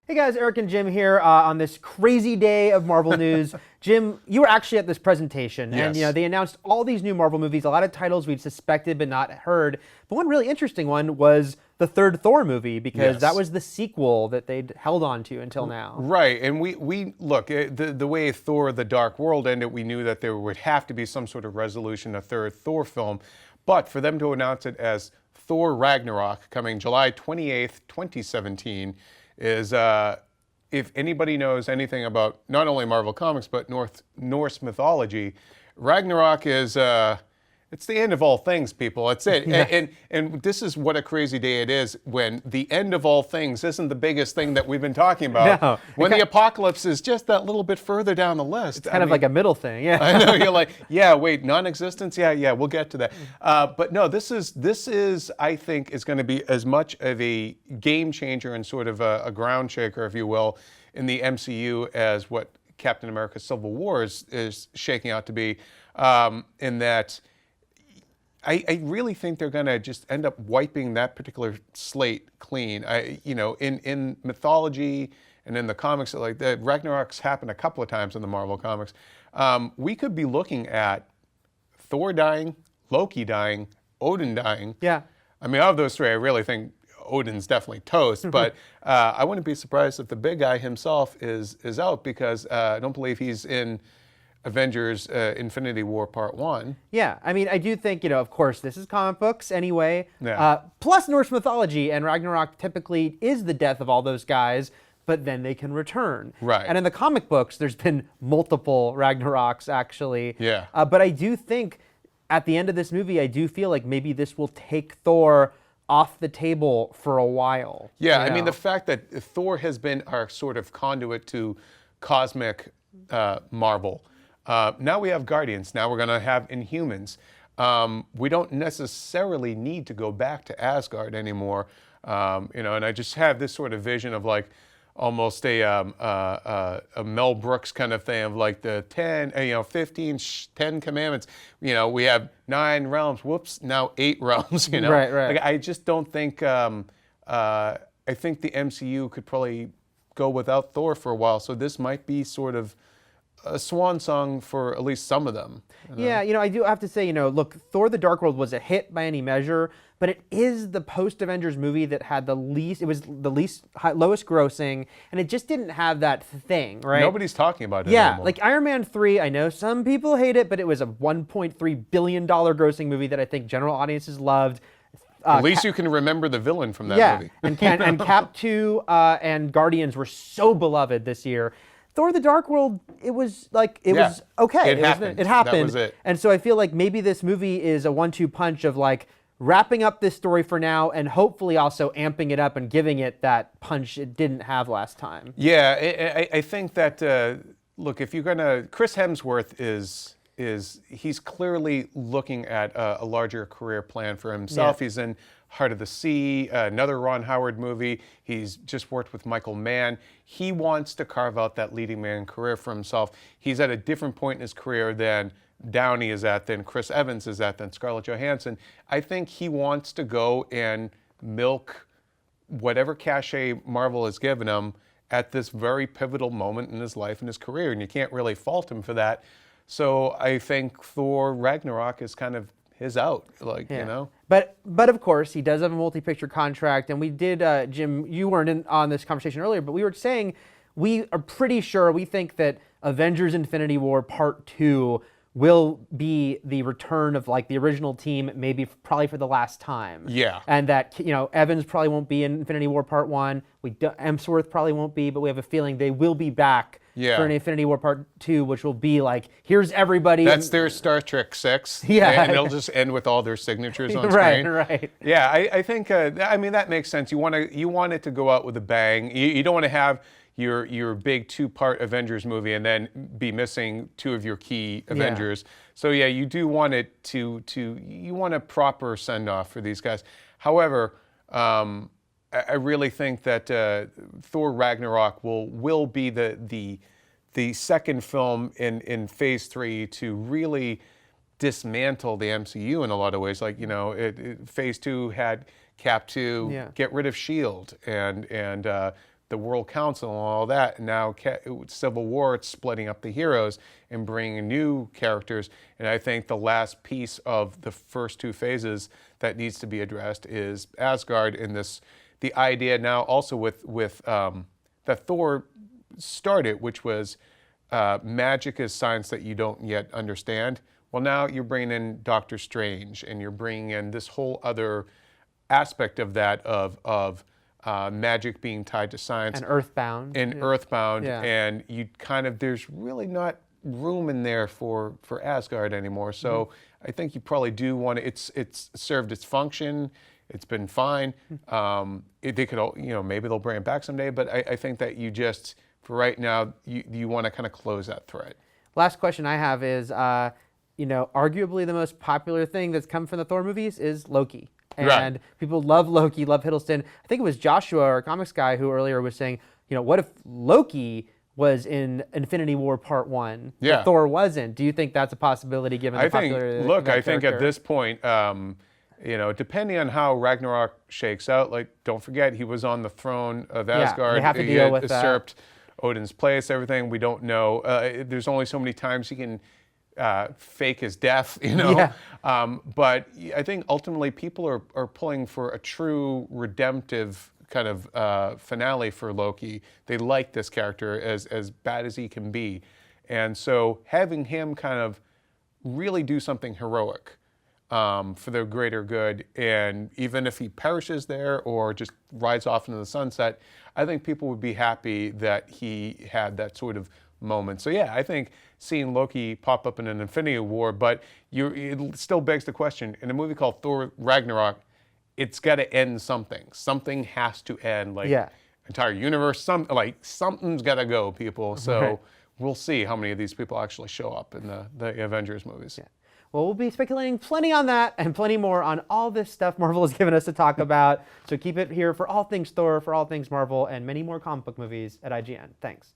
Hey guys, Eric and Jim here on this crazy day of Marvel news. Jim, you were actually at this presentation, and Yes. they announced all these new Marvel movies, a lot of titles we'd suspected but not heard. But one really interesting one was the third Thor movie, because that Yes. was the sequel that they'd held on to until now. Right, and we look the way Thor: The Dark World ended. We knew that there would have to be some sort of resolution, a third Thor film, but for them to announce it as Thor Ragnarok coming July 28th, 2017, is if anybody knows anything about not only Marvel Comics but Norse mythology, Ragnarok is it's the end of all things, people. It's it. Yeah. And this is what a crazy day it is when the end of all things isn't the biggest thing that we've been talking about. No. When the apocalypse is just that little bit further down the list. Kind of like a middle thing, yeah. I know, you're like, yeah, wait, non-existence? Yeah, we'll get to that. But no, this is, I think, is going to be as much of a game changer and sort of a ground shaker, if you will, in the MCU as what Captain America: Civil War is shaking out to be, in that I really think they're going to just end up wiping that particular slate clean. In mythology and in the comics, like the Ragnarok's happened a couple of times in the Marvel comics. We could be looking at Thor dying, Loki dying, Odin dying. Yeah. I mean, of those three, I really think Odin's definitely toast. But I wouldn't be surprised if the big guy himself is out, because I don't believe he's in Avengers Infinity War Part 1. Yeah, I mean, I do think, of course, this is comic books anyway. Yeah. Plus Norse mythology, and Ragnarok typically is the death of all those guys, but then they can return. Right. And in the comic books, there's been multiple Ragnaroks, actually. Yeah. But I do think at the end of this movie, I do feel like maybe this will take Thor off the table for a while. Yeah, I mean, the fact that Thor has been our sort of conduit to cosmic Marvel. Now we have Guardians. Now we're going to have Inhumans. We don't necessarily need to go back to Asgard anymore. And I just have this sort of vision of like almost a Mel Brooks kind of thing of like the 10 commandments. We have 9 realms. Whoops, now 8 realms. Right. Like, I just don't think. I think the MCU could probably go without Thor for a while. So this might be sort of a swan song for at least some of them. Yeah, I do have to say, look, Thor: The Dark World was a hit by any measure, but it is the post-Avengers movie that had lowest grossing, and it just didn't have that thing, right? Nobody's talking about it anymore. Like Iron Man 3, I know some people hate it, but it was a $1.3 billion grossing movie that I think general audiences loved. At least you can remember the villain from that movie. and Cap 2 and Guardians were so beloved this year. Thor: The Dark World, it was okay. It happened. It happened. That was it. And so I feel like maybe this movie is a 1-2 punch of like wrapping up this story for now and hopefully also amping it up and giving it that punch it didn't have last time. Yeah, I think that, look, if you're going to, Chris Hemsworth he's clearly looking at a larger career plan for himself. Yeah. He's in Heart of the Sea, another Ron Howard movie. He's just worked with Michael Mann. He wants to carve out that leading man career for himself. He's at a different point in his career than Downey is at, than Chris Evans is at, than Scarlett Johansson. I think he wants to go and milk whatever cachet Marvel has given him at this very pivotal moment in his life and his career, and you can't really fault him for that. So I think Thor Ragnarok is kind of his out, But of course, he does have a multi-picture contract, and we did, Jim, you weren't on this conversation earlier, but we were saying we are pretty sure, we think that Avengers Infinity War Part 2 will be the return of like the original team, probably for the last time. Yeah. And that, Evans probably won't be in Infinity War Part 1, Hemsworth probably won't be, but we have a feeling they will be back. Yeah. For an Infinity War Part 2, which will be like, here's everybody. That's their Star Trek 6. Yeah. And it'll just end with all their signatures on screen. Right. Yeah, I think, that makes sense. You want it to go out with a bang. You don't want to have your big 2-part Avengers movie and then be missing 2 of your key Avengers. So yeah, you do want it you want a proper send-off for these guys. However, I really think that Thor Ragnarok will be the second film in Phase 3 to really dismantle the MCU in a lot of ways. Like, Phase 2 had Cap 2 get rid of S.H.I.E.L.D. and the World Council and all that. And now Civil War, it's splitting up the heroes and bringing new characters. And I think the last piece of the first two phases that needs to be addressed is Asgard in this, the idea now also with that Thor started, which was magic is science that you don't yet understand. Well, now you're bringing in Doctor Strange, and you're bringing in this whole other aspect of that of magic being tied to science. And Earthbound. Earthbound, Yeah. and you kind of, there's really not room in there for Asgard anymore. So I think you probably do want to, it's served its function. It's been fine. They could, maybe they'll bring it back someday, but I think that you just, for right now, you want to kind of close that thread. Last question I have is, arguably the most popular thing that's come from the Thor movies is Loki. And Right. people love Loki, love Hiddleston. I think it was Joshua, our comics guy, who earlier was saying, what if Loki was in Infinity War Part 1, Yeah. but Thor wasn't? Do you think that's a possibility given the popularity of that I think at character? this point, depending on how Ragnarok shakes out, like, don't forget, he was on the throne of Asgard. they have to He deal had with that. usurped Odin's place, everything. We don't know. There's only so many times he can fake his death, Yeah. But I think ultimately people are pulling for a true redemptive kind of finale for Loki. They like this character as bad as he can be. And so having him kind of really do something heroic for the greater good, and even if he perishes there or just rides off into the sunset, I think people would be happy that he had that sort of moment. So yeah, I think seeing Loki pop up in an Infinity War, but it still begs the question, in a movie called Thor Ragnarok, it's got to end something. Something has to end, like entire universe, something's got to go, people. So Right. we'll see how many of these people actually show up in the Avengers movies. Yeah. Well, we'll be speculating plenty on that and plenty more on all this stuff Marvel has given us to talk about. So keep it here for all things Thor, for all things Marvel, and many more comic book movies at IGN. Thanks.